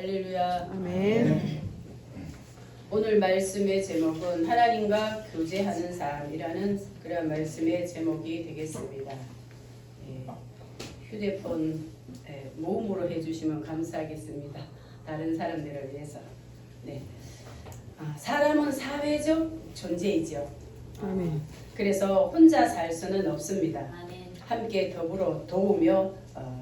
할렐루야. 아멘. 오늘 말씀의 제목은 하나님과 교제하는 삶이라는 그런 말씀의 제목이 되겠습니다. 휴대폰 모음으로 해주시면 감사하겠습니다. 다른 사람들을 위해서. 사람은 사회적 존재이죠. 아멘. 그래서 혼자 살 수는 없습니다. 아멘. 함께 더불어 도우며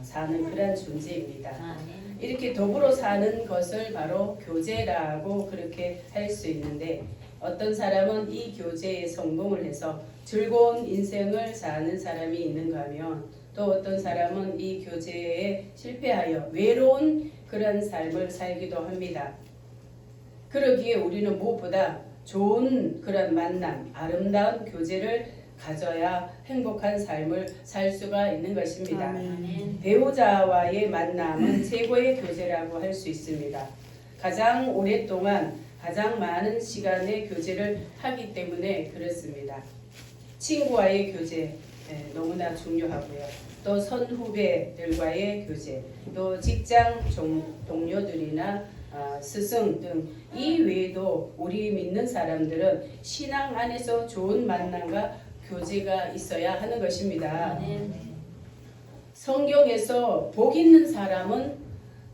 사는 그런 존재입니다. 아멘. 이렇게 더불어 사는 것을 바로 교제라고 그렇게 할 수 있는데, 어떤 사람은 이 교제에 성공을 해서 즐거운 인생을 사는 사람이 있는가 하면, 또 어떤 사람은 이 교제에 실패하여 외로운 그런 삶을 살기도 합니다. 그러기에 우리는 무엇보다 좋은 그런 만남, 아름다운 교제를 가져야 행복한 삶을 살 수가 있는 것입니다. 아멘. 배우자와의 만남은 최고의 교제라고 할 수 있습니다. 가장 오랫동안 가장 많은 시간의 교제를 하기 때문에 그렇습니다. 친구와의 교제 너무나 중요하고요. 또 선후배들과의 교제, 또 직장 동료들이나 스승 등 이 외에도 우리 믿는 사람들은 신앙 안에서 좋은 만남과 교제가 있어야 하는 것입니다. 아멘. 성경에서 복 있는 사람은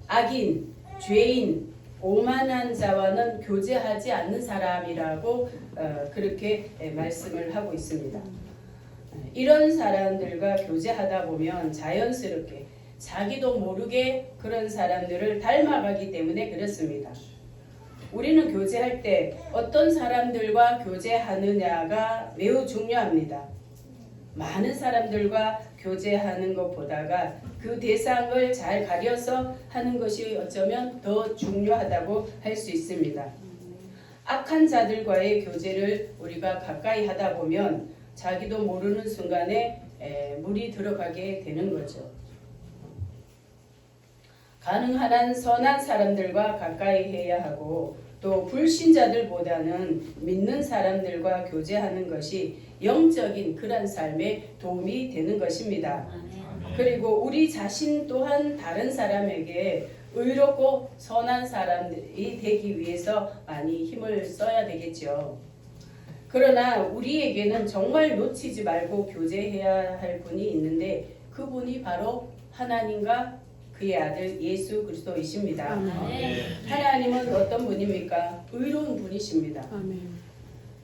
악인, 죄인, 오만한 자와는 교제하지 않는 사람이라고 그렇게 말씀을 하고 있습니다. 이런 사람들과 교제하다 보면 자연스럽게 자기도 모르게 그런 사람들을 닮아가기 때문에 그렇습니다. 우리는 교제할 때 어떤 사람들과 교제하느냐가 매우 중요합니다. 많은 사람들과 교제하는 것보다가 그 대상을 잘 가려서 하는 것이 어쩌면 더 중요하다고 할 수 있습니다. 악한 자들과의 교제를 우리가 가까이 하다 보면 자기도 모르는 순간에 물이 들어가게 되는 거죠. 가능한 한 선한 사람들과 가까이 해야 하고, 또 불신자들보다는 믿는 사람들과 교제하는 것이 영적인 그런 삶에 도움이 되는 것입니다. 아멘. 그리고 우리 자신 또한 다른 사람에게 의롭고 선한 사람이 되기 위해서 많이 힘을 써야 되겠죠. 그러나 우리에게는 정말 놓치지 말고 교제해야 할 분이 있는데, 그분이 바로 하나님과 그의 아들 예수 그리스도이십니다. 아멘. 하나님은 어떤 분입니까? 의로운 분이십니다. 아멘.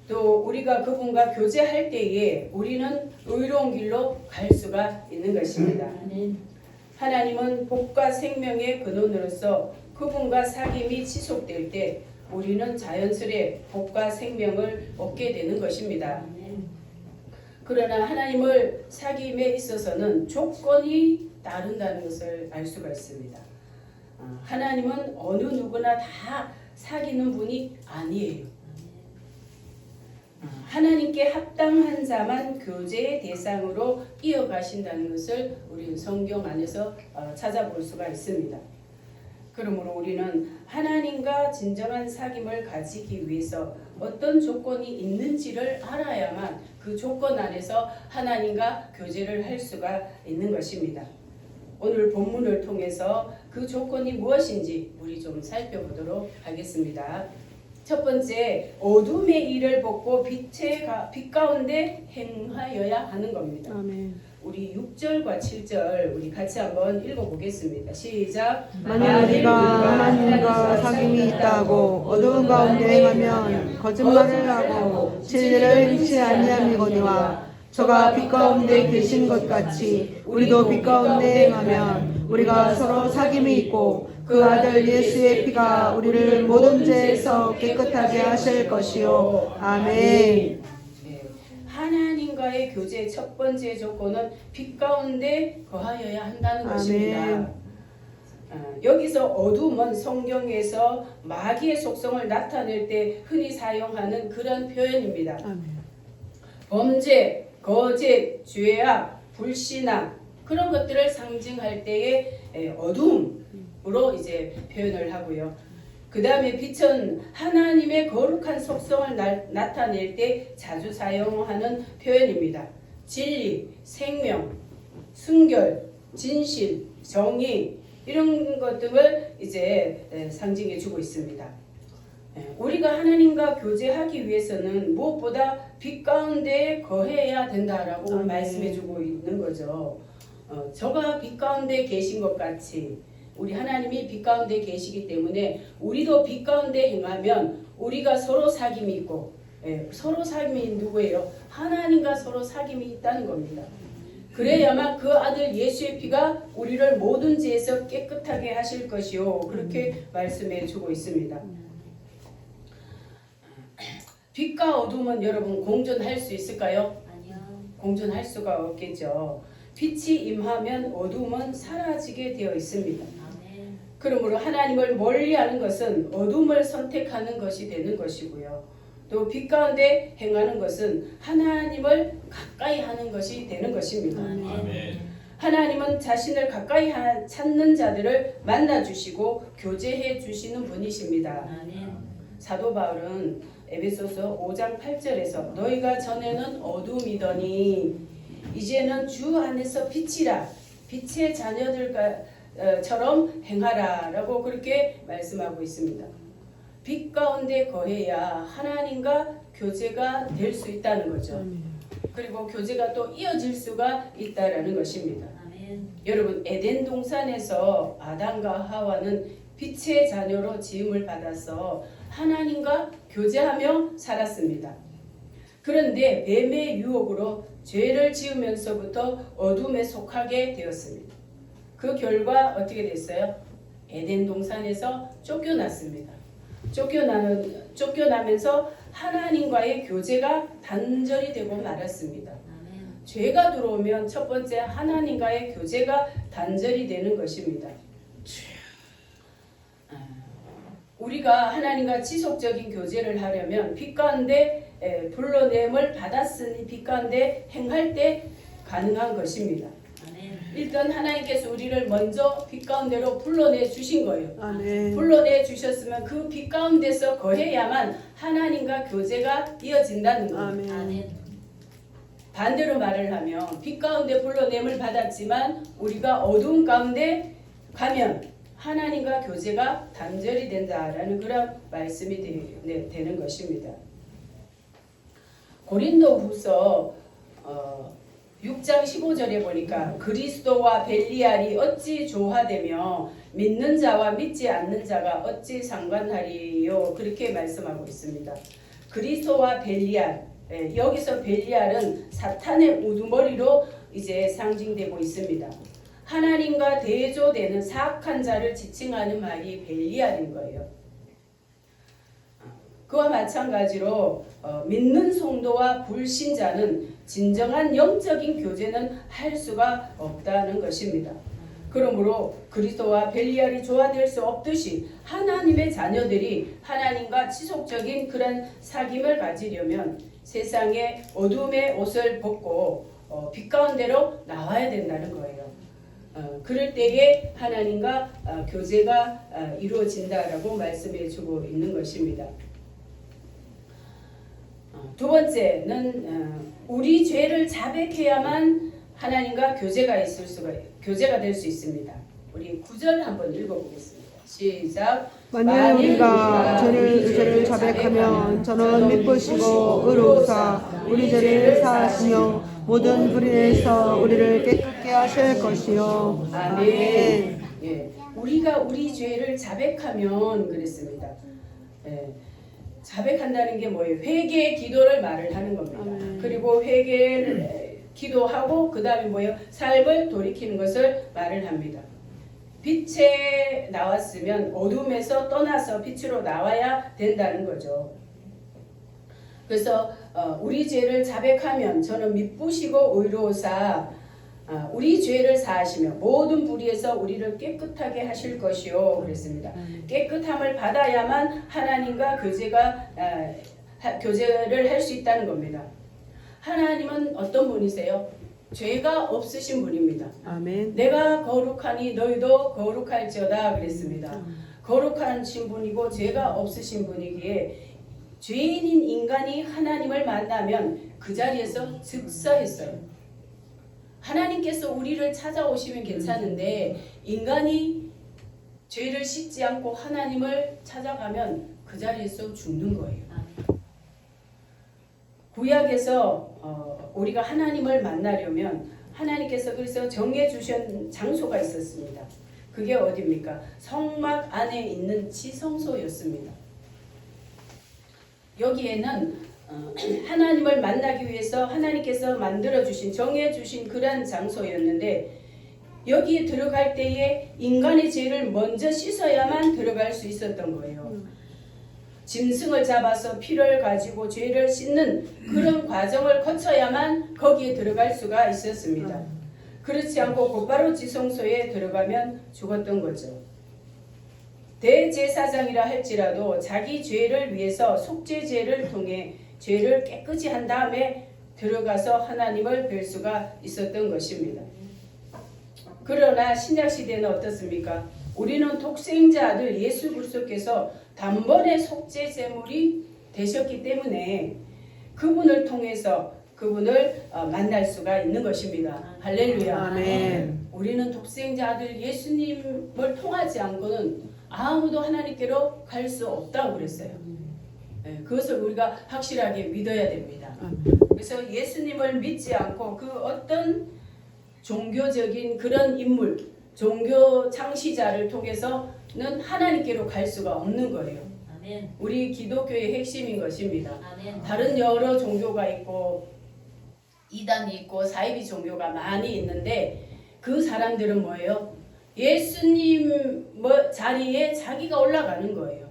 또 우리가 그분과 교제할 때에 우리는 의로운 길로 갈 수가 있는 것입니다. 아멘. 하나님은 복과 생명의 근원으로서 그분과 사귐이 지속될 때 우리는 자연스레 복과 생명을 얻게 되는 것입니다. 아멘. 그러나 하나님을 사귐에 있어서는 조건이 따른다는 것을 알 수가 있습니다. 하나님은 어느 누구나 다 사귀는 분이 아니에요. 하나님께 합당한 자만 교제의 대상으로 이어가신다는 것을 우리는 성경 안에서 찾아볼 수가 있습니다. 그러므로 우리는 하나님과 진정한 사귐을 가지기 위해서 어떤 조건이 있는지를 알아야만 그 조건 안에서 하나님과 교제를 할 수가 있는 것입니다. 오늘 본문을 통해서 그 조건이 무엇인지 우리 좀 살펴보도록 하겠습니다. 첫 번째, 어둠의 일을 벗고 빛 가운데 행하여야 하는 겁니다. 아멘. 우리 6절과 7절 우리 같이 한번 읽어보겠습니다. 시작. 만약 우리가 하나님과 사귐이 있다고 어두운 가운데 행하면 거짓말을 하고 진리를 행치 아니함이거니와, 저가 빛 가운데 계신 것 같이 우리도 빛 가운데 행하면 우리가 서로 사귐이 있고 그 아들 예수의 피가 우리를 모든 죄에서 깨끗하게 하실 것이요. 아멘. 하나님과의 교제 첫 번째 조건은 빛 가운데 거하여야 한다는 아멘. 것입니다. 여기서 어둠은 성경에서 마귀의 속성을 나타낼 때 흔히 사용하는 그런 표현입니다. 아멘. 범죄, 거짓, 죄악, 불신앙 그런 것들을 상징할 때에 어둠으로 이제 표현을 하고요. 그 다음에 빛은 하나님의 거룩한 속성을 나타낼 때 자주 사용하는 표현입니다. 진리, 생명, 순결, 진실, 정의 이런 것들을 이제 상징해 주고 있습니다. 우리가 하나님과 교제하기 위해서는 무엇보다 빛 가운데 거해야 된다라고 말씀해 주고 있는 거죠. 저가 빛 가운데 계신 것 같이 우리 하나님이 빛 가운데 계시기 때문에 우리도 빛 가운데 행하면 우리가 서로 사귐이 있고, 서로 사귐이 누구예요? 하나님과 서로 사귐이 있다는 겁니다. 그래야만 그 아들 예수의 피가 우리를 모든 죄에서 깨끗하게 하실 것이요, 그렇게 말씀해 주고 있습니다. 빛과 어둠은 여러분 공존할 수 있을까요? 아니요. 공존할 수가 없겠죠. 빛이 임하면 어둠은 사라지게 되어 있습니다. 아멘. 그러므로 하나님을 멀리하는 것은 어둠을 선택하는 것이 되는 것이고요. 또 빛 가운데 행하는 것은 하나님을 가까이 하는 것이 되는 것입니다. 아멘. 하나님은 자신을 가까이 찾는 자들을 만나 주시고 교제해 주시는 분이십니다. 아멘. 사도 바울은 에베소서 5장 8절에서 너희가 전에는 어둠이더니 이제는 주 안에서 빛이라 빛의 자녀들처럼 행하라 라고 그렇게 말씀하고 있습니다. 빛 가운데 거해야 하나님과 교제가 될 수 있다는 거죠. 그리고 교제가 또 이어질 수가 있다라는 것입니다. 아멘. 여러분, 에덴 동산에서 아담과 하와는 빛의 자녀로 지음을 받아서 하나님과 교제하며 살았습니다. 그런데 뱀의 유혹으로 죄를 지으면서부터 어둠에 속하게 되었습니다. 그 결과 어떻게 됐어요? 에덴 동산에서 쫓겨났습니다. 쫓겨나면서 하나님과의 교제가 단절이 되고 말았습니다. 아멘. 죄가 들어오면 첫 번째 하나님과의 교제가 단절이 되는 것입니다. 우리가 하나님과 지속적인 교제를 하려면 빛 가운데 불러냄을 받았으니 빛 가운데 행할 때 가능한 것입니다. 아멘. 일단 하나님께서 우리를 먼저 빛 가운데로 불러내 주신 거예요. 아멘. 불러내 주셨으면 그 빛 가운데서 거해야만 하나님과 교제가 이어진다는 겁니다. 아멘. 아멘. 반대로 말을 하면 빛 가운데 불러냄을 받았지만 우리가 어두운 가운데 가면 하나님과 교제가 단절이 된다라는 그런 말씀이 되는 것입니다. 고린도후서 6장 15절에 보니까 그리스도와 벨리알이 어찌 조화되며 믿는 자와 믿지 않는 자가 어찌 상관하리요, 그렇게 말씀하고 있습니다. 그리스도와 벨리알, 여기서 벨리알은 사탄의 우두머리로 이제 상징되고 있습니다. 하나님과 대조되는 사악한 자를 지칭하는 말이 벨리알인 거예요. 그와 마찬가지로 믿는 성도와 불신자는 진정한 영적인 교제는 할 수가 없다는 것입니다. 그러므로 그리스도와 벨리알이 조화될 수 없듯이 하나님의 자녀들이 하나님과 지속적인 그런 사귐을 가지려면 세상의 어둠의 옷을 벗고 빛 가운데로 나와야 된다는 거예요. 그럴 때에 하나님과 교제가 이루어진다라고 말씀해 주고 있는 것입니다. 두 번째는 우리 죄를 자백해야만 하나님과 교제가 될 수 있습니다. 우리 9절 한번 읽어보겠습니다. 시작. 만일 우리가 죄를 자백하면 저는 미쁘시고 의로우사 우리 죄를 사하시며 모든 불의에서 우리를 깨끗게 하실 것이요. 아멘. 예, 우리가 우리 죄를 자백하면 그랬습니다. 예, 자백한다는 게 뭐예요? 회개의 기도를 말을 하는 겁니다. 그리고 회개를 기도하고 그 다음에 뭐예요? 삶을 돌이키는 것을 말을 합니다. 빛에 나왔으면 어둠에서 떠나서 빛으로 나와야 된다는 거죠. 그래서 우리 죄를 자백하면 저는 미쁘시고 의로우사 우리 죄를 사하시며 모든 불의에서 우리를 깨끗하게 하실 것이요, 그랬습니다. 깨끗함을 받아야만 하나님과 교제를 할 수 있다는 겁니다. 하나님은 어떤 분이세요? 죄가 없으신 분입니다. 아멘. 내가 거룩하니 너희도 거룩할지어다 그랬습니다. 거룩하신 분이고 죄가 없으신 분이기에 죄인인 인간이 하나님을 만나면 그 자리에서 즉사했어요. 하나님께서 우리를 찾아오시면 괜찮은데 인간이 죄를 씻지 않고 하나님을 찾아가면 그 자리에서 죽는 거예요. 구약에서 우리가 하나님을 만나려면 하나님께서 그래서 정해 주신 장소가 있었습니다. 그게 어디입니까? 성막 안에 있는 지성소였습니다. 여기에는 하나님을 만나기 위해서 하나님께서 만들어 주신 정해 주신 그러한 장소였는데 여기에 들어갈 때에 인간의 죄를 먼저 씻어야만 들어갈 수 있었던 거예요. 짐승을 잡아서 피를 가지고 죄를 씻는 그런 과정을 거쳐야만 거기에 들어갈 수가 있었습니다. 그렇지 않고 곧바로 지성소에 들어가면 죽었던 거죠. 대제사장이라 할지라도 자기 죄를 위해서 속죄제를 통해 죄를 깨끗이 한 다음에 들어가서 하나님을 뵐 수가 있었던 것입니다. 그러나 신약시대는 어떻습니까? 우리는 독생자 아들 예수 그리스도께서 단번에 속죄제물이 되셨기 때문에 그분을 통해서 그분을 만날 수가 있는 것입니다. 할렐루야. 아멘. 우리는 독생자 아들 예수님을 통하지 않고는 아무도 하나님께로 갈 수 없다고 그랬어요. 그것을 우리가 확실하게 믿어야 됩니다. 그래서 예수님을 믿지 않고 그 어떤 종교적인 그런 인물, 종교 창시자를 통해서는 하나님께로 갈 수가 없는 거예요. 아멘. 우리 기독교의 핵심인 것입니다. 아멘. 다른 여러 종교가 있고 이단이 있고 사이비 종교가 많이 있는데 그 사람들은 뭐예요? 예수님 자리에 자기가 올라가는 거예요.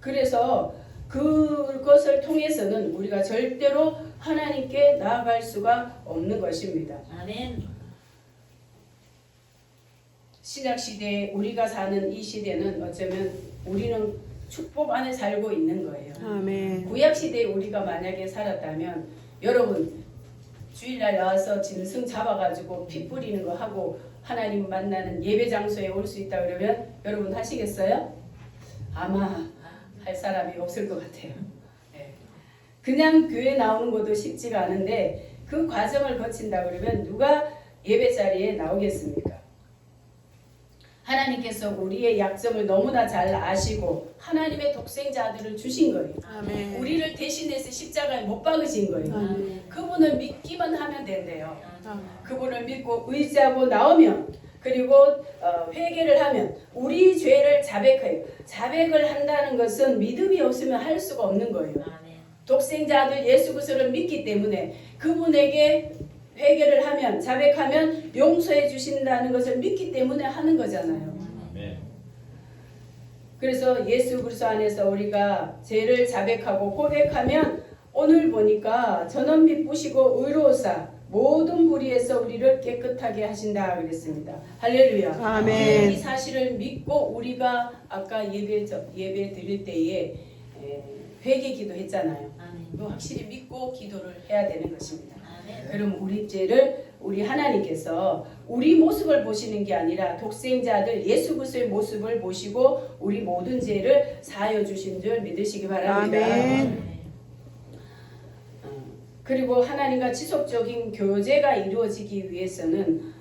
그래서 그것을 통해서는 우리가 절대로 하나님께 나아갈 수가 없는 것입니다. 아멘. 신약시대에 우리가 사는 이 시대는 어쩌면 우리는 축복 안에 살고 있는 거예요. 아멘. 구약시대에 우리가 만약에 살았다면 여러분 주일날 나와서 짐승 잡아가지고 피 뿌리는 거 하고 하나님 만나는 예배 장소에 올 수 있다 그러면 여러분 하시겠어요? 아마 할 사람이 없을 것 같아요. 그냥 교회 나오는 것도 쉽지가 않은데 그 과정을 거친다 그러면 누가 예배 자리에 나오겠습니까? 하나님께서 우리의 약점을 너무나 잘 아시고 하나님의 독생자 아들을 주신 거예요. 아멘. 우리를 대신해서 십자가에 못 박으신 거예요. 아멘. 그분을 믿기만 하면 된대요. 아. 그분을 믿고 의지하고 나오면 그리고 회개를 하면 우리 죄를 자백해요. 자백을 한다는 것은 믿음이 없으면 할 수가 없는 거예요. 아멘. 독생자 아들 예수 그리스도를 믿기 때문에 그분에게 회개를 하면 자백하면 용서해 주신다는 것을 믿기 때문에 하는 거잖아요. 아멘. 그래서 예수 그리스도 안에서 우리가 죄를 자백하고 고백하면 오늘 보니까 전원 미쁘시고 의로우사 모든 불의에서 우리를 깨끗하게 하신다 그랬습니다. 할렐루야. 아멘. 이 사실을 믿고 우리가 아까 예배 드릴 때에 회개 기도했잖아요. 아멘. 또 확실히 믿고 기도를 해야 되는 것입니다. 아멘. 그럼 우리 죄를 우리 하나님께서 우리 모습을 보시는 게 아니라 독생자 아들 예수 그리스도의 모습을 보시고 우리 모든 죄를 사하여 주신 줄 믿으시기 바랍니다. 아멘. 그리고 하나님과 지속적인 교제가 이루어지기 위해서는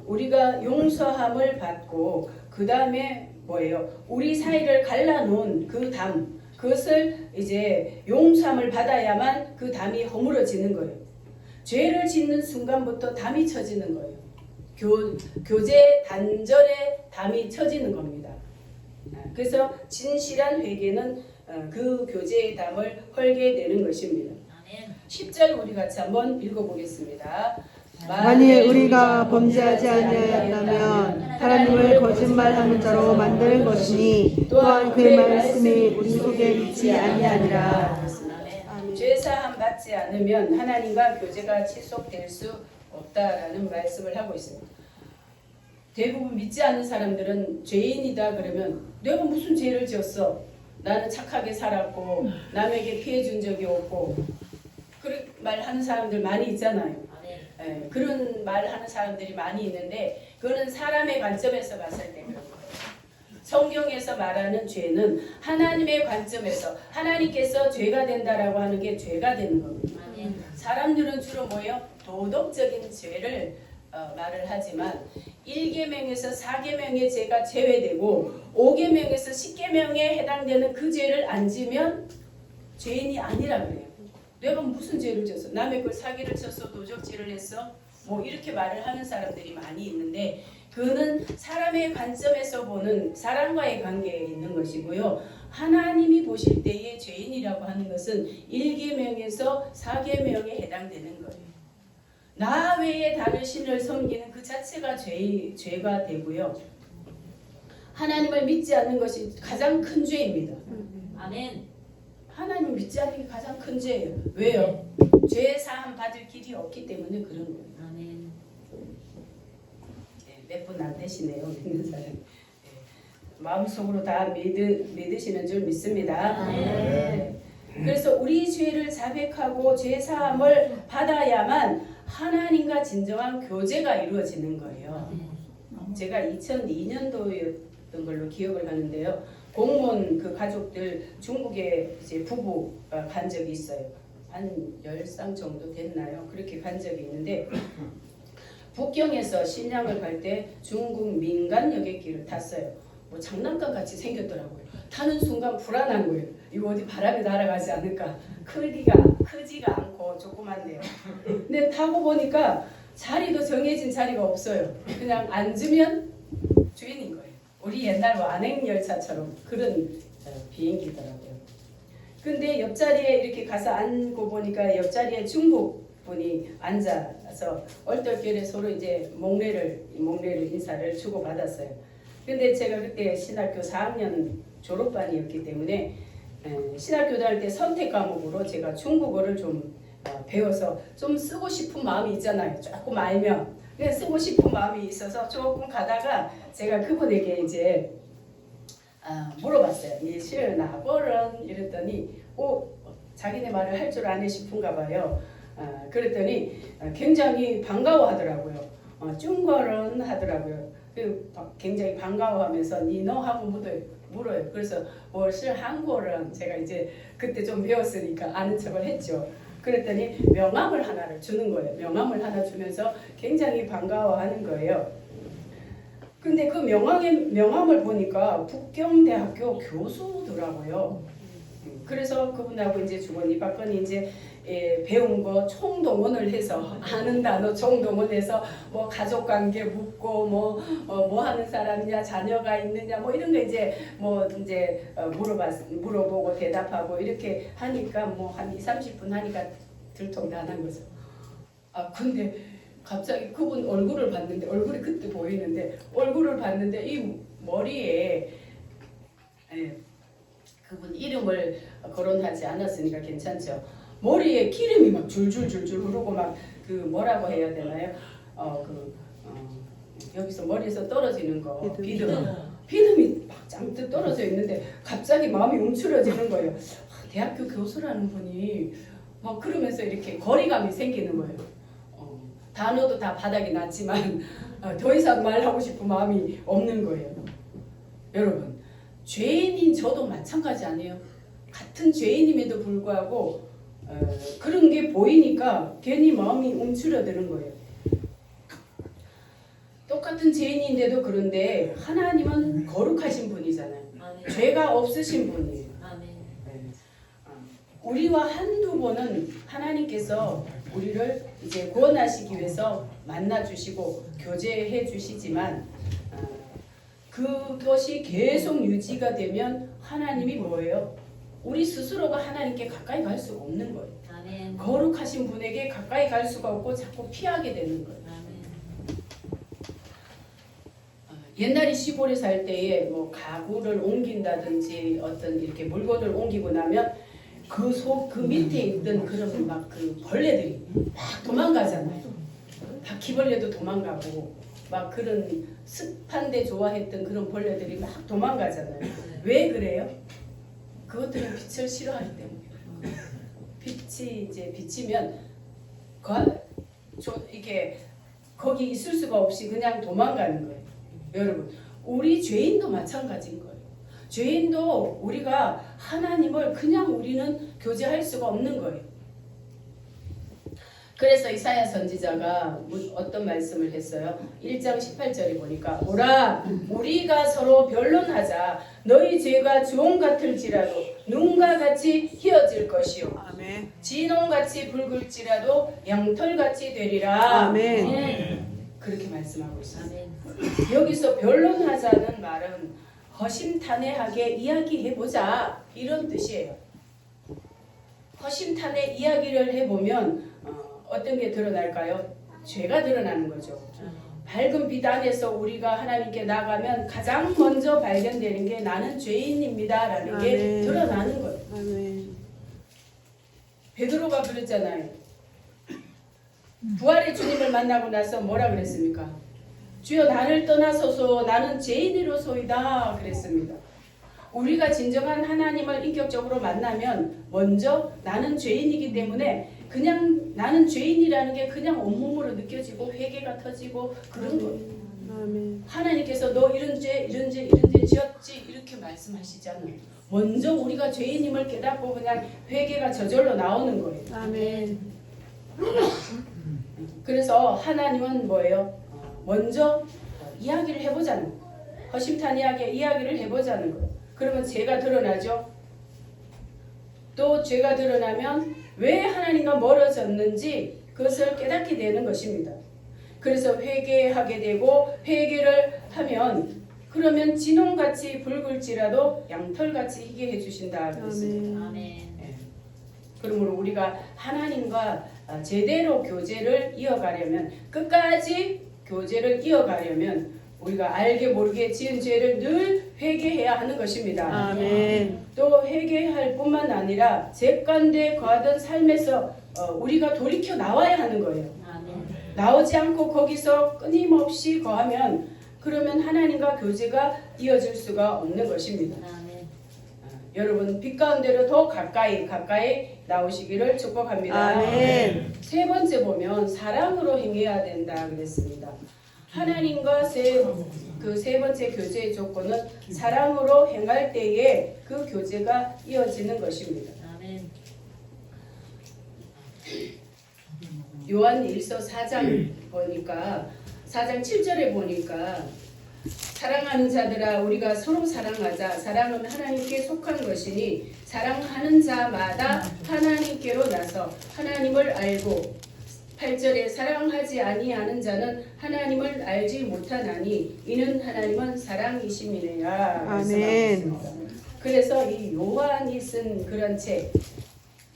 우리가 용서함을 받고 그 다음에 뭐예요? 우리 사이를 갈라놓은 그 담, 그것을 이제 용서함을 받아야만 그 담이 허물어지는 거예요. 죄를 짓는 순간부터 담이 쳐지는 거예요. 교제 단절에 담이 쳐지는 겁니다. 그래서 진실한 회개는 그 교제의 담을 헐게 되는 것입니다. 10절 우리 같이 한번 읽어보겠습니다. 만일 우리가 범죄하지 아니하였다면 하나님을 거짓말하는 자로 만드는 것이니 또한 그의 말씀이 우리 속에 있지 아니하니라. 죄사함 받지 않으면 하나님과 교제가 지속될 수 없다라는 말씀을 하고 있습니다. 대부분 믿지 않는 사람들은 죄인이다 그러면 내가 무슨 죄를 지었어? 나는 착하게 살았고 남에게 피해 준 적이 없고 그런 말 하는 사람들 많이 있잖아요. 그런 말 하는 사람들이 많이 있는데 그거는 사람의 관점에서 봤을 때 그런 거예요. 성경에서 말하는 죄는 하나님의 관점에서 하나님께서 죄가 된다라고 하는 게 죄가 되는 겁니다. 사람들은 주로 뭐예요? 도덕적인 죄를 말을 하지만 1계명에서 4계명의 죄가 제외되고 5계명에서 10계명에 해당되는 그 죄를 안 지면 죄인이 아니라 그래요. 내가 무슨 죄를 졌어? 남의 걸 사기를 쳤어? 도적질을 했어? 뭐 이렇게 말을 하는 사람들이 많이 있는데 그는 사람의 관점에서 보는 사람과의 관계에 있는 것이고요. 하나님이 보실 때의 죄인이라고 하는 것은 1계명에서 4계명에 해당되는 거예요. 나 외에 다른 신을 섬기는 그 자체가 죄가 되고요. 하나님을 믿지 않는 것이 가장 큰 죄입니다. 아멘. 하나님 믿지 않는 게 가장 큰 죄예요. 왜요? 죄 사함 받을 길이 없기 때문에 그런 거예요. 아멘. 몇 분 안 되시네요. 믿는 사람. 마음속으로 다 믿으시는 줄 믿습니다. 네. 그래서 우리 죄를 자백하고 죄 사함을 받아야만 하나님과 진정한 교제가 이루어지는 거예요. 제가 2002년도였던 걸로 기억을 하는데요. 공무원 그 가족들 중국에 이제 부부가 간 적이 있어요. 한 10쌍 정도 됐나요? 그렇게 간 적이 있는데 북경에서 신양을 갈 때 중국 민간 여객기를 탔어요. 뭐 장난감 같이 생겼더라고요. 타는 순간 불안한 거예요. 이거 어디 바람에 날아가지 않을까? 크지가 않고 조그만데요. 근데 타고 보니까 자리도 정해진 자리가 없어요. 그냥 앉으면 주인인 거예요. 우리 옛날 완행 열차처럼 그런 비행기더라고요. 근데 옆자리에 이렇게 가서 앉고 보니까 옆자리에 중국 분이 앉아서 얼떨결에 서로 이제 목례를 인사를 주고 받았어요. 근데 제가 그때 신학교 4학년 졸업반이었기 때문에 신학교 다닐 때 선택 과목으로 제가 중국어를 좀 배워서 좀 쓰고 싶은 마음이 있잖아요. 조금 알면 쓰고 싶은 마음이 있어서 조금 가다가 제가 그분에게 이제 물어봤어요. 이 시르나버런 이랬더니 자기네 말을 할 줄 아네 싶은가 봐요. 그랬더니 굉장히 반가워하더라고요. 중거런 하더라고요. 굉장히 반가워하면서 니너 하고 물어요. 그래서 무엇을 한국어는 제가 이제 그때 좀 배웠으니까 아는 척을 했죠. 그랬더니 명함을 하나를 주는 거예요. 명함을 하나 주면서 굉장히 반가워하는 거예요. 근데 그 명함을 보니까 북경대학교 교수더라고요. 그래서 그분하고 이제 주거니 받거니 이제 배운 거 총동원을 해서 아는 단어 총동원해서 뭐 가족관계 묻고 뭐 하는 사람이냐 자녀가 있느냐 뭐 이런 거 이제 물어보고 대답하고 이렇게 하니까 뭐 한 20-30분 하니까 들통나는 거죠. 근데 갑자기 그분 얼굴을 봤는데 얼굴이 그때 보이는데 얼굴을 봤는데 이 머리에 그분 이름을 거론하지 않았으니까 괜찮죠. 머리에 기름이 막 줄줄줄줄 흐르고 막 그 뭐라고 해야 되나요? 여기서 머리에서 떨어지는 거 비듬이 막 잔뜩 떨어져 있는데 갑자기 마음이 움츠러지는 거예요. 대학교 교수라는 분이 막 그러면서 이렇게 거리감이 생기는 거예요. 단어도 다 바닥에 놨지만 더 이상 말하고 싶은 마음이 없는 거예요. 여러분, 죄인인 저도 마찬가지 아니에요? 같은 죄인임에도 불구하고 그런 게 보이니까 괜히 마음이 움츠러드는 거예요. 똑같은 죄인인데도 그런데 하나님은 거룩하신 분이잖아요. 아멘. 죄가 없으신 분이에요. 아멘. 우리와 한두 번은 하나님께서 우리를 이제 구원하시기 위해서 만나주시고 교제해 주시지만 그것이 계속 유지가 되면 하나님이 뭐예요? 우리 스스로가 하나님께 가까이 갈 수가 없는 거예요. 아멘. 거룩하신 분에게 가까이 갈 수가 없고 자꾸 피하게 되는 거예요. 아멘. 옛날에 시골에 살 때에 뭐 가구를 옮긴다든지 어떤 이렇게 물건을 옮기고 나면 그 밑에 있던 그런 막 그 벌레들이 막 도망가잖아요. 바퀴벌레도 도망가고 막 그런 습한데 좋아했던 그런 벌레들이 막 도망가잖아요. 왜 그래요? 그것들은 빛을 싫어하기 때문에. 빛이 이제 비치면 이게 거기 있을 수가 없이 그냥 도망가는 거예요. 여러분, 우리 죄인도 마찬가지인 거예요. 죄인도 우리가 하나님을 그냥 우리는 교제할 수가 없는 거예요. 그래서 이사야 선지자가 어떤 말씀을 했어요? 1장 18절에 보니까 오라 우리가 서로 변론하자 너희 죄가 주홍 같을지라도 눈과 같이 희어질 것이요 아멘. 진홍같이 붉을지라도 양털같이 되리라. 아멘. 그렇게 말씀하고 있어요. 아멘. 여기서 변론하자는 말은 허심탄회하게 이야기해보자 이런 뜻이에요. 허심탄회 이야기를 해보면 어떤 게 드러날까요? 죄가 드러나는 거죠. 밝은 빛 안에서 우리가 하나님께 나가면 가장 먼저 발견되는 게 나는 죄인입니다라는 게 아멘. 드러나는 거예요. 아멘. 베드로가 그랬잖아요. 부활의 주님을 만나고 나서 뭐라 그랬습니까? 주여 나를 떠나소서 나는 죄인이로소이다 그랬습니다. 우리가 진정한 하나님을 인격적으로 만나면 먼저 나는 죄인이기 때문에 그냥 나는 죄인이라는 게 그냥 온몸으로 느껴지고 회개가 터지고 그런 거예요. 아멘. 하나님께서 너 이런 죄 지었지 이렇게 말씀하시지 않아요. 먼저 우리가 죄인임을 깨닫고 그냥 회개가 저절로 나오는 거예요. 아멘. 그래서 하나님은 뭐예요? 먼저 이야기를 해보자는 거예요. 허심탄회하게 이야기를 해보자는 거예요. 그러면 죄가 드러나죠. 또 죄가 드러나면 왜 하나님과 멀어졌는지 그것을 깨닫게 되는 것입니다. 그래서 회개하게 되고 회개를 하면 그러면 진홍같이 붉을지라도 양털같이 희게 해주신다 그랬습니다. 아멘. 그러므로 우리가 하나님과 제대로 교제를 이어가려면 끝까지 교제를 이어가려면 우리가 알게 모르게 지은 죄를 늘 회개해야 하는 것입니다. 아멘. 또 회개할 뿐만 아니라 죄 가운데 거하던 삶에서 우리가 돌이켜 나와야 하는 거예요. 아멘. 나오지 않고 거기서 끊임없이 거하면 그러면 하나님과 교제가 이어질 수가 없는 것입니다. 아멘. 여러분 빛 가운데로 더 가까이 나오시기를 축복합니다. 아멘. 세 번째 보면 사랑으로 행해야 된다 그랬습니다. 하나님과 세 번째 교제의 조건은 사랑으로 행할 때에 그 교제가 이어지는 것입니다. 아멘. 요한 1서 4장 보니까 4장 7절에 보니까 사랑하는 자들아 우리가 서로 사랑하자. 사랑은 하나님께 속한 것이니 사랑하는 자마다 하나님께로 나서 하나님을 알고 8절에 사랑하지 아니하는 자는 하나님을 알지 못하나니 이는 하나님은 사랑이심이니라. 아멘. 그래서 이 요한이 쓴 그런 책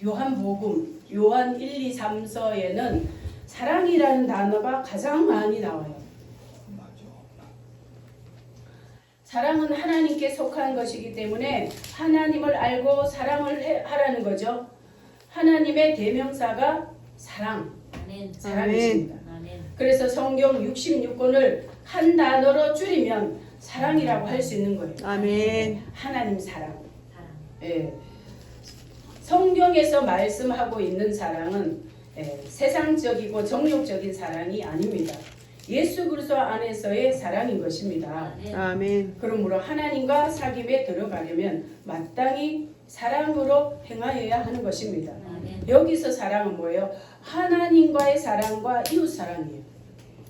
요한복음 요한 1, 2, 3서에는 사랑이라는 단어가 가장 많이 나와요. 사랑은 하나님께 속한 것이기 때문에 하나님을 알고 사랑을 하라는 거죠. 하나님의 대명사가 아멘. 사랑이십니다. 아멘. 그래서 성경 66권을 한 단어로 줄이면 사랑이라고 할 수 있는 거예요. 아멘. 하나님 사랑. 사랑. 예. 성경에서 말씀하고 있는 사랑은 세상적이고 정욕적인 사랑이 아닙니다. 예수 그리스도 안에서의 사랑인 것입니다. 아멘. 아멘. 그러므로 하나님과 사귐에 들어가려면 마땅히 사랑으로 행하여야 하는 것입니다. 아멘. 여기서 사랑은 뭐예요? 하나님과의 사랑과 이웃 사랑이에요.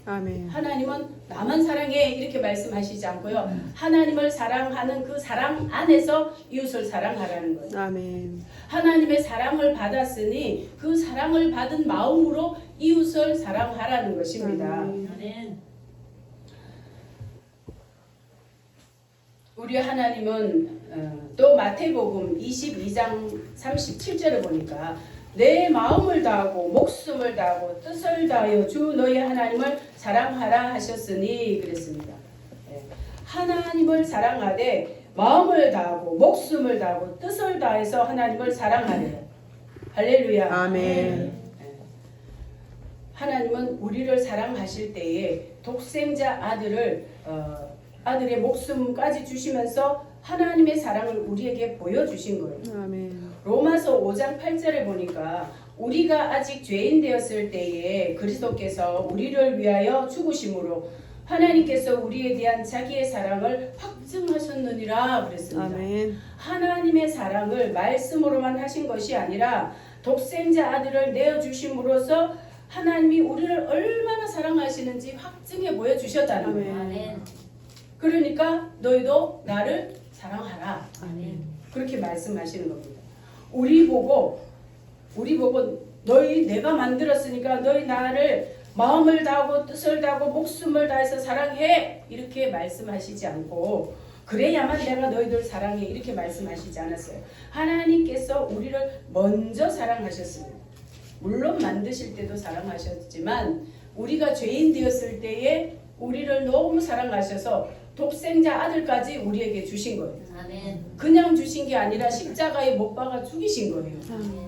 아멘. 하나님은 나만 사랑해 이렇게 말씀하시지 않고요. 하나님을 사랑하는 그 사랑 안에서 이웃을 사랑하라는 거예요. 아멘. 하나님의 사랑을 받았으니 그 사랑을 받은 마음으로 이웃을 사랑하라는 것입니다. 아멘. 우리 하나님은 또 마태복음 22장 37절을 보니까 내 마음을 다하고 목숨을 다하고 뜻을 다하여 주 너희 하나님을 사랑하라 하셨으니 그랬습니다. 하나님을 사랑하되 마음을 다하고 목숨을 다하고 뜻을 다해서 하나님을 사랑하래요. 할렐루야. 아멘. 하나님은 우리를 사랑하실 때에 독생자 아들을 아들의 목숨까지 주시면서 하나님의 사랑을 우리에게 보여주신 거예요. 아멘. 로마서 5장 8절에 보니까 우리가 아직 죄인 되었을 때에 그리스도께서 우리를 위하여 죽으심으로 하나님께서 우리에 대한 자기의 사랑을 확증하셨느니라 그랬습니다. 아멘. 하나님의 사랑을 말씀으로만 하신 것이 아니라 독생자 아들을 내어주심으로써 하나님이 우리를 얼마나 사랑하시는지 확증해 보여주셨다는 거예요. 아멘. 그러니까 너희도 나를 사랑하라. 아멘. 그렇게 말씀하시는 겁니다. 우리 보고 너희 내가 만들었으니까 너희 나를 마음을 다하고 뜻을 다하고 목숨을 다해서 사랑해 이렇게 말씀하시지 않고 그래야만 내가 너희들 사랑해 이렇게 말씀하시지 않았어요. 하나님께서 우리를 먼저 사랑하셨습니다. 물론 만드실 때도 사랑하셨지만 우리가 죄인 되었을 때에 우리를 너무 사랑하셔서 독생자 아들까지 우리에게 주신 거예요. 아멘. 그냥 주신 게 아니라 십자가에 못 박아 죽이신 거예요. 아멘.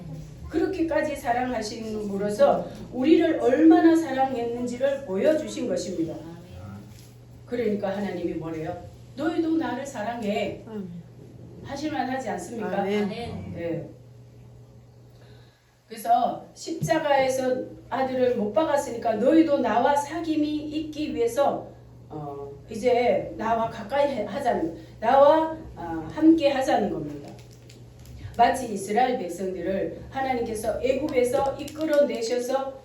그렇게까지 사랑하심으로써 우리를 얼마나 사랑했는지를 보여주신 것입니다. 그러니까 하나님이 뭐래요? 너희도 나를 사랑해 하실만 하지 않습니까? 아멘. 아멘. 네. 그래서 십자가에서 아들을 못 박았으니까 너희도 나와 사귐이 있기 위해서 이제 나와 가까이 하자는 나와 함께 하자는 겁니다. 마치 이스라엘 백성들을 하나님께서 애굽에서 이끌어내셔서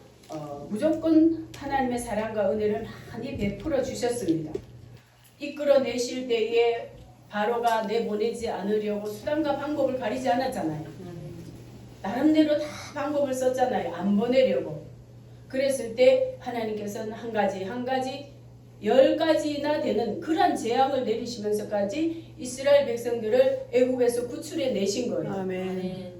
무조건 하나님의 사랑과 은혜를 많이 베풀어 주셨습니다. 이끌어내실 때에 바로가 내보내지 않으려고 수단과 방법을 가리지 않았잖아요. 나름대로 다 방법을 썼잖아요. 안 보내려고. 그랬을 때 하나님께서는 한 가지 10가지나 되는 그런 재앙을 내리시면서까지 이스라엘 백성들을 애굽에서 구출해 내신 거예요. 아멘. 아멘.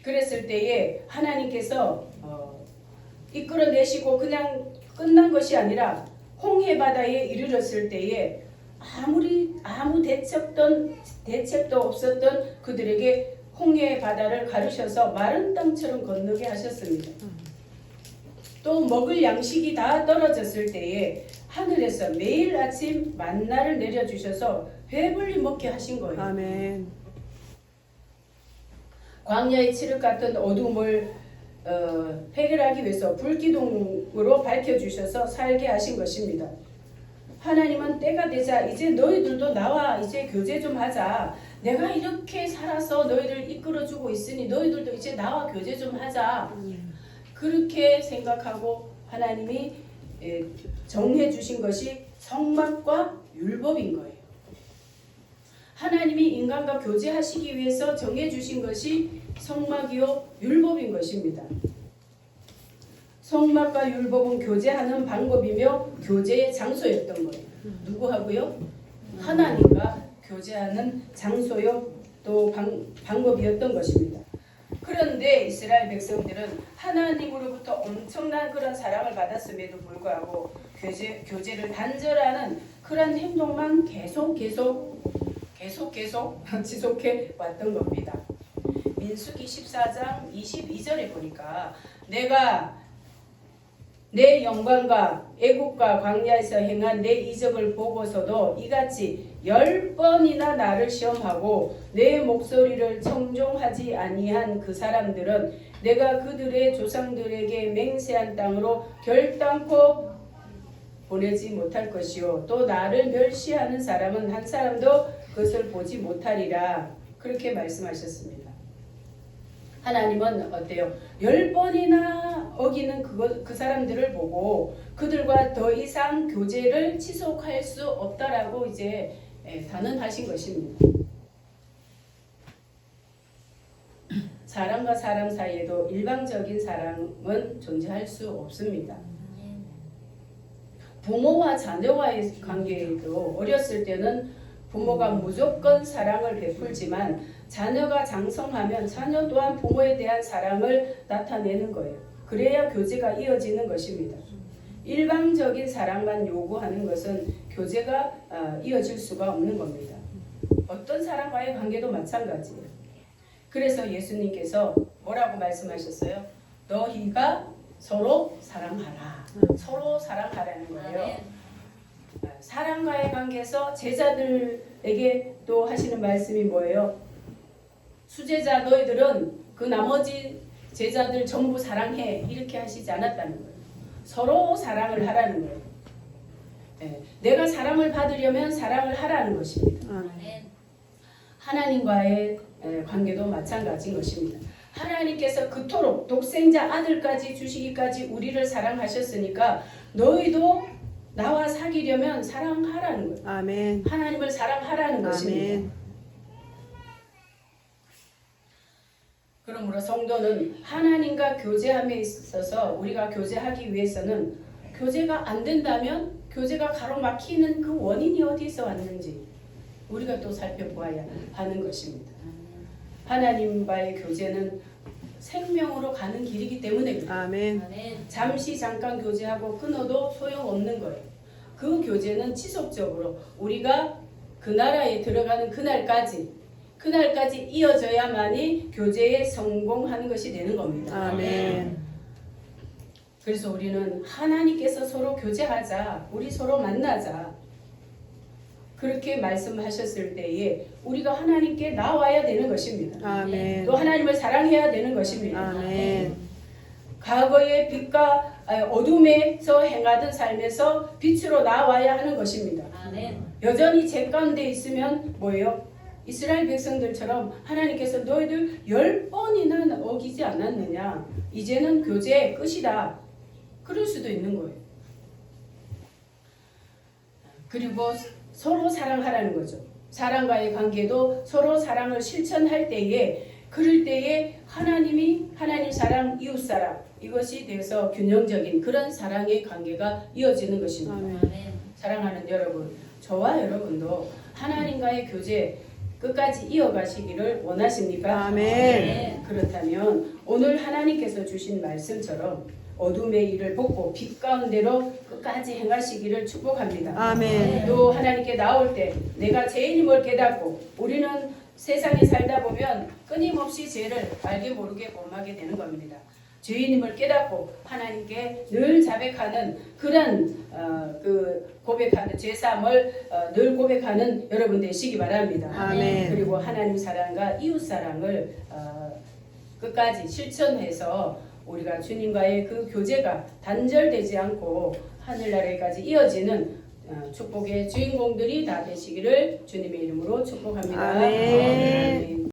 그랬을 때에 하나님께서 이끌어내시고 그냥 끝난 것이 아니라 홍해 바다에 이르렀을 때에 아무 대책도 없었던 그들에게 홍해 바다를 가르셔서 마른 땅처럼 건너게 하셨습니다. 또 먹을 양식이 다 떨어졌을 때에 하늘에서 매일 아침 만나를 내려주셔서 배불리 먹게 하신 거예요. 아멘. 광야의 칠흑 같은 어둠을 해결하기 위해서 불기둥으로 밝혀주셔서 살게 하신 것입니다. 하나님은 때가 되자 이제 너희들도 나와 이제 교제 좀 하자. 내가 이렇게 살아서 너희를 이끌어주고 있으니 너희들도 이제 나와 교제 좀 하자. 그렇게 생각하고 하나님이 정해 주신 것이 성막과 율법인 거예요. 하나님이 인간과 교제하시기 위해서 정해 주신 것이 성막이요 율법인 것입니다. 성막과 율법은 교제하는 방법이며 교제의 장소였던 거예요. 누구하고요? 하나님과 교제하는 장소요 또 방법이었던 것입니다. 그런데 이스라엘 백성들은 하나님으로부터 엄청난 그런 사랑을 받았음에도 불구하고 교제를 단절하는 그런 행동만 계속 지속해 왔던 겁니다. 민수기 14장 22절에 보니까 내가 내 영광과 애국과 광야에서 행한 내 이적을 보고서도 이같이 10번이나 나를 시험하고 내 목소리를 청종하지 아니한 그 사람들은 내가 그들의 조상들에게 맹세한 땅으로 결단코 보내지 못할 것이요 또 나를 멸시하는 사람은 한 사람도 그것을 보지 못하리라 그렇게 말씀하셨습니다. 하나님은 어때요? 10번이나 어기는 그 사람들을 보고 그들과 더 이상 교제를 지속할 수 없다라고 이제 단언하신 것입니다. 사람과 사람 사이에도 일방적인 사랑은 존재할 수 없습니다. 부모와 자녀와의 관계에도 어렸을 때는 부모가 무조건 사랑을 베풀지만 자녀가 장성하면 자녀 또한 부모에 대한 사랑을 나타내는 거예요. 그래야 교제가 이어지는 것입니다. 일방적인 사랑만 요구하는 것은 교제가 이어질 수가 없는 겁니다. 어떤 사람과의 관계도 마찬가지예요. 그래서 예수님께서 뭐라고 말씀하셨어요? 너희가 서로 사랑하라. 서로 사랑하라는 거예요. 사랑과의 관계에서 제자들에게 또 하시는 말씀이 뭐예요? 수제자 너희들은 그 나머지 제자들 전부 사랑해 이렇게 하시지 않았다는 거예요. 서로 사랑을 하라는 거예요. 내가 사랑을 받으려면 사랑을 하라는 것입니다. 하나님과의 관계도 마찬가지인 것입니다. 하나님께서 그토록 독생자 아들까지 주시기까지 우리를 사랑하셨으니까 너희도 나와 사귀려면 사랑하라는 거예요. 아멘. 하나님을 사랑하라는 것입니다. 아멘. 그러므로 성도는 하나님과 교제함에 있어서 우리가 교제하기 위해서는 교제가 안 된다면 교제가 가로막히는 그 원인이 어디서 왔는지 우리가 또 살펴보아야 하는 것입니다. 하나님과의 교제는 생명으로 가는 길이기 때문에 그래요. 아멘. 아멘. 잠시 잠깐 교제하고 끊어도 소용없는 거예요. 그 교제는 지속적으로 우리가 그 나라에 들어가는 그날까지 이어져야만이 교제에 성공하는 것이 되는 겁니다. 아멘. 그래서 우리는 하나님께서 서로 교제하자, 우리 서로 만나자 그렇게 말씀하셨을 때에 우리가 하나님께 나와야 되는 것입니다. 아멘. 또 하나님을 사랑해야 되는 것입니다. 아멘. 과거의 빛과 어둠에서 행하던 삶에서 빛으로 나와야 하는 것입니다. 아멘. 여전히 죄 가운데 있으면 뭐예요? 이스라엘 백성들처럼 하나님께서 너희들 10번이나 어기지 않았느냐? 이제는 교제의 끝이다. 그럴 수도 있는 거예요. 그리고 서로 사랑하라는 거죠. 사랑과의 관계도 서로 사랑을 실천할 때에 그럴 때에 하나님 사랑, 이웃 사랑 이것이 돼서 균형적인 그런 사랑의 관계가 이어지는 것입니다. 아멘. 아멘. 사랑하는 여러분, 저와 여러분도 하나님과의 교제 끝까지 이어가시기를 원하십니까? 아멘. 그렇다면 오늘 하나님께서 주신 말씀처럼 어둠의 일을 벗고 빛 가운데로 끝까지 행하시기를 축복합니다. 아멘. 또 하나님께 나올 때 내가 죄인임을 깨닫고 우리는 세상에 살다 보면 끊임없이 죄를 알게 모르게 범하게 되는 겁니다. 죄인임을 깨닫고 하나님께 늘 자백하는 그런 고백하는 죄사함을 늘 고백하는 여러분 되시기 바랍니다. 아멘. 그리고 하나님 사랑과 이웃 사랑을 끝까지 실천해서 우리가 주님과의 그 교제가 단절되지 않고 하늘나라에까지 이어지는 축복의 주인공들이 다 되시기를 주님의 이름으로 축복합니다. 아멘. 아멘.